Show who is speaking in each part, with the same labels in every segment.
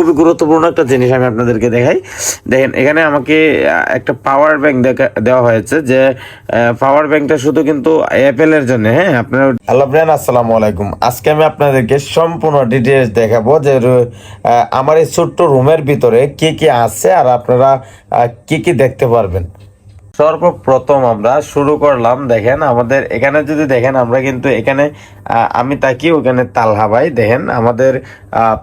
Speaker 1: খুবই গুরুত্বপূর্ণ একটা জিনিস আমি আপনাদেরকে দেখাই। দেখেন এখানে আমাকে একটা পাওয়ার ব্যাংক দেওয়া হয়েছে, যে পাওয়ার ব্যাংকটা শুধু কিন্তু অ্যাপেলের জন্য। হ্যাঁ, আপনারা হ্যালো ফ্রেন্ড, আসসালামু আলাইকুম। আজকে আমি আপনাদেরকে সম্পূর্ণ ডিটেলস দেখাবো যে আমার এই ছোট্ট রুমের ভিতরে কি কি আছে আর আপনারা কি কি দেখতে পারবেন। সর্বপ্রথম আমরা শুরু করলাম, দেখেন আমাদের এখানে যদি দেখেন আমরা কিন্তু এখানে আমি তাকি ওখানে তালহা ভাই, দেখেন আমাদের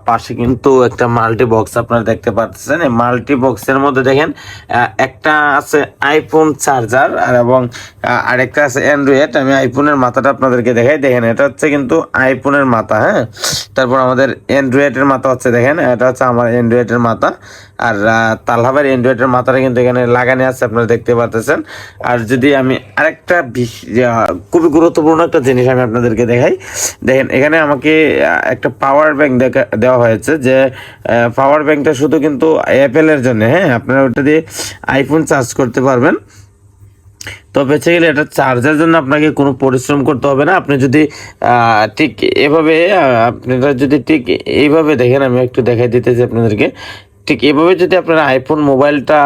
Speaker 1: পাশে কিন্তু একটা মাল্টি বক্স আপনারা দেখতে পাচ্ছেন। এই মাল্টি বক্সের মধ্যে দেখেন একটা আছে আইফোন চার্জার আর এবং আরেকটা আছে অ্যান্ড্রয়েড। আমি আইফোনের মাথাটা আপনাদেরকে দেখাই। দেখেন এটা হচ্ছে কিন্তু আইফোনের মাথা। হ্যাঁ, তারপর আমাদের অ্যান্ড্রয়েডের মাথা হচ্ছে, দেখেন এটা হচ্ছে আমার অ্যান্ড্রয়েডের মাথা। আর তালহাবের অ্যান্ড্রয়েডের মাথাটা কিন্তু এখানে লাগানো আছে, আপনারা দেখতে পাচ্ছেন। আর যদি আমি আরেকটা খুবই গুরুত্বপূর্ণ একটা জিনিস আমি আপনাদেরকে দেখাই। দেখেন এখানে আমাকে একটা পাওয়ার ব্যাংক দেওয়া হয়েছে, যে পাওয়ার ব্যাংকটা শুধু কিন্তু অ্যাপেলের জন্য। হ্যাঁ, আপনারা ওটা দিয়ে আইফোন চার্জ করতে পারবেন। তো বেসিক্যালি এটা চার্জের জন্য আপনাকে কোনো পরিশ্রম করতে হবে না। আপনি যদি ঠিক এভাবে আপনারা যদি ঠিক এইভাবে দেখেন, আমি একটু দেখাই দিতেছি আপনাদেরকে। ঠিক এভাবে যদি আপনারা আইফোন মোবাইলটা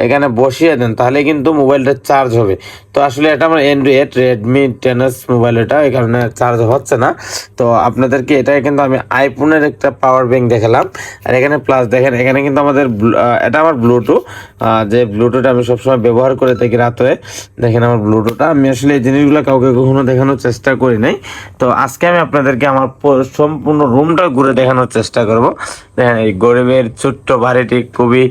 Speaker 1: এখানে বসিয়ে দেন তাহলে কিন্তু মোবাইলটা চার্জ হবে। তো আসলে এটা আমার অ্যান্ড্রয়েড রেডমি 10s মোবাইল, এটা এই কারণে চার্জ হচ্ছে না। তো আপনাদেরকে এটা কিন্তু আমি আইফোনের একটা পাওয়ার ব্যাংক দেখালাম। আর এখানে প্লাস দেখেন এখানে কিন্তু আমাদের এটা আমার ব্লুটুথ, যে ব্লুটুথ আমি সবসময় ব্যবহার করে থাকি রাত্রে। দেখেন আমার ব্লুটুথটা, আমি আসলে এই জিনিসগুলো কাউকে কখনো দেখানোর চেষ্টা করি নাই। তো আজকে আমি আপনাদেরকে আমার সম্পূর্ণ রুমটা ঘুরে দেখানোর চেষ্টা করব। দেখেন এই গরিবের ছোট্ট বাড়িটি খুবই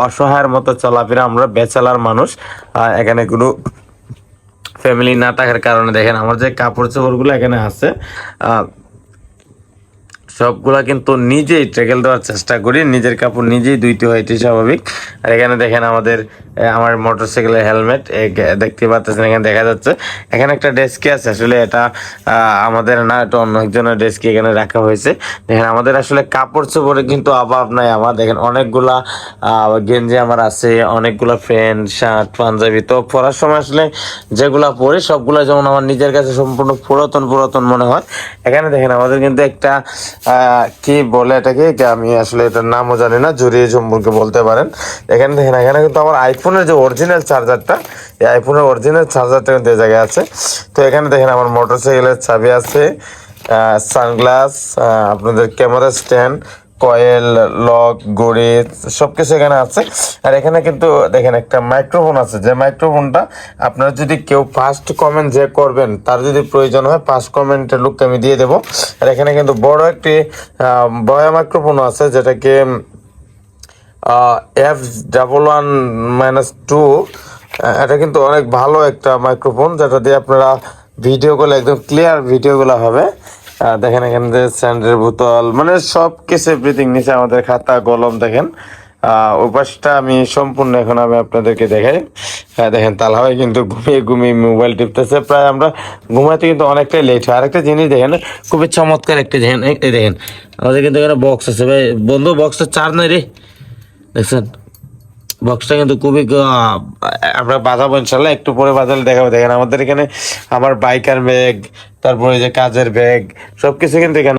Speaker 1: অসহায়ের মতো চলাফেরা, আমরা ব্যাচেলার মানুষ। এখানে কোনো ফ্যামিলি না থাকার কারণে দেখেন আমার যে কাপড় চোপড়গুলো এখানে আছে সবগুলা কিন্তু নিজেই ট্রেকেল দেওয়ার চেষ্টা করি, নিজের কাপড় নিজেই ধুইতে হয়, এটি স্বাভাবিক। আর এখানে দেখেন আমার মোটরসাইকেলের হেলমেট দেখতে পাচ্ছেন, এখানে দেখা যাচ্ছে। এখানে একটা ডেস্কি আছে, আসলে এটা আমাদের না, এটা অন্য একজনের ডেস্কি এখানে রাখা হয়েছে। দেখেন আমাদের আসলে কাপড় চোপড়ে কিন্তু অভাব নাই আমার। দেখেন অনেকগুলা গেঞ্জি আমার আছে, অনেকগুলা প্যান্ট শার্ট পাঞ্জাবি। তো পরার সময় আসলে যেগুলা পরি সবগুলা যেমন আমার নিজের কাছে সম্পূর্ণ পুরাতন পুরাতন মনে হয়। এখানে দেখেন আমাদের কিন্তু একটা কি বলে এটাকে, আমি আসলে এটার নামও জানি না, জড়িয়ে সম্পর্কে বলতে পারেন। এখানে দেখেন এখানে কিন্তু আমার আইফোনের যে অরিজিনাল চার্জারটা, এই আইফোনের অরিজিনাল চার্জারটা কিন্তু এই জায়গায় আছে। তো এখানে দেখেন আমার মোটরসাইকেলের চাবি আছে, সানগ্লাস, আপনাদের ক্যামেরা স্ট্যান্ড, কয়েল, লক, ঘড়ি সবকিছু এখানে আছে। আর এখানে কিন্তু দেখেন একটা মাইক্রোফোন আছে, যে মাইক্রোফোনটা আপনারা যদি কেউ ফার্স্ট কমেন্ট যে করবেন তার যদি প্রয়োজন হয় ফার্স্ট কমেন্টের লুকটা আমি দিয়ে দেবো। আর এখানে কিন্তু বড় একটি বয়া মাইক্রোফোনও আছে, যেটাকে F11-2, এটা কিন্তু অনেক ভালো একটা মাইক্রোফোন, যেটা দিয়ে আপনারা ভিডিওগুলো একদম ক্লিয়ার ভিডিওগুলো হবে। দেখেন এখানে যে স্যান্ডের বোতল, মানে সব কিছু এভরিথিং নিচে আমাদের খাতা কলম। দেখেন ওই পাশটা আমি সম্পূর্ণ এখন আমি আপনাদেরকে দেখাই। দেখেন তালহাই কিন্তু ঘুমিয়ে ঘুমিয়ে মোবাইল টিপতেছে, প্রায় আমরা ঘুমাইতে কিন্তু অনেকটাই লেট হয়। আরেকটা জিনিস দেখেন, খুবই চমৎকার একটা দেখেন, এই দেখেন আমাদের কিন্তু এখানে বক্স আছে। ভাই বন্ধু, বক্সটা চার্জ নাই রে, দেখছেন বক্সটা কিন্তু খুবই আমরা বাজাবো ইনশাল্লাহ, একটু পরে বাজালে দেখাবো। দেখেন আমাদের এখানে আমার বাইকার ব্যাগ, তারপরে যে কাজের ব্যাগ সবকিছু কিন্তু এখানে